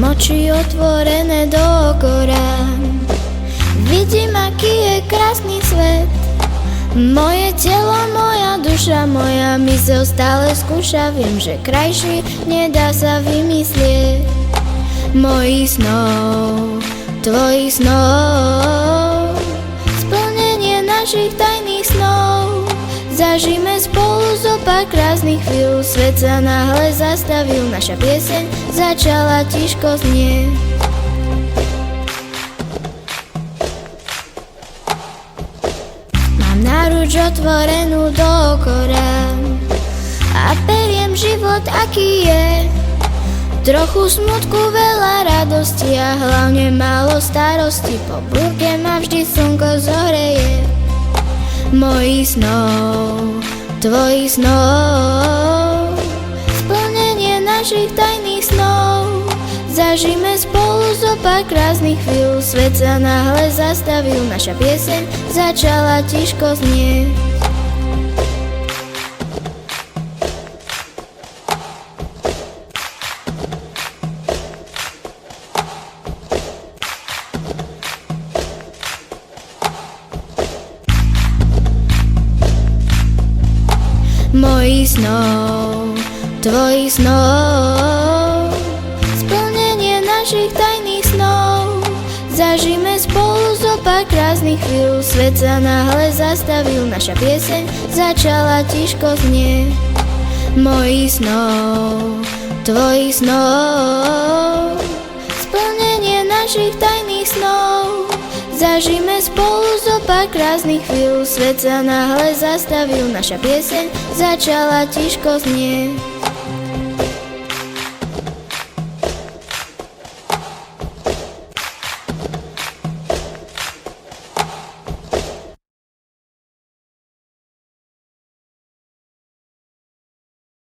oči otvorené dookola. Vidím, aký je krásny svet. Moje telo, moja duša, moja myseľ stále skúša. Viem, že krajší nedá sa vymyslieť. Mojich snov, tvojich snov, splnenie našich tajných snov. Zažijme spolu zopár krásnych chvíľ. Svet sa náhle zastavil, naša pieseň začala tiško znieť. Mám náruč otvorenú dookola a beriem život, aký je. Trochu smutku, veľa radosti a hlavne málo starosti. Po búrke ma vždy slnko zohreje. Mojich snov, tvojich snov, splnenie našich tajných snov. Zažijme spolu zopár krásnych chvíľ. Svet sa náhle zastavil, naša pieseň začala tiško znieť. Mojich snov, tvojich snov, splnenie našich tajných snov. Zažijme spolu zopár krásnych chvíľ. Svet sa náhle zastavil, naša pieseň začala tiško znieť. Mojich snov, tvojich snov, splnenie našich tajných snov. Zažijme spolu zopár krásnych chvíľ. Svet sa náhle zastavil, naša pieseň začala tiško znieť.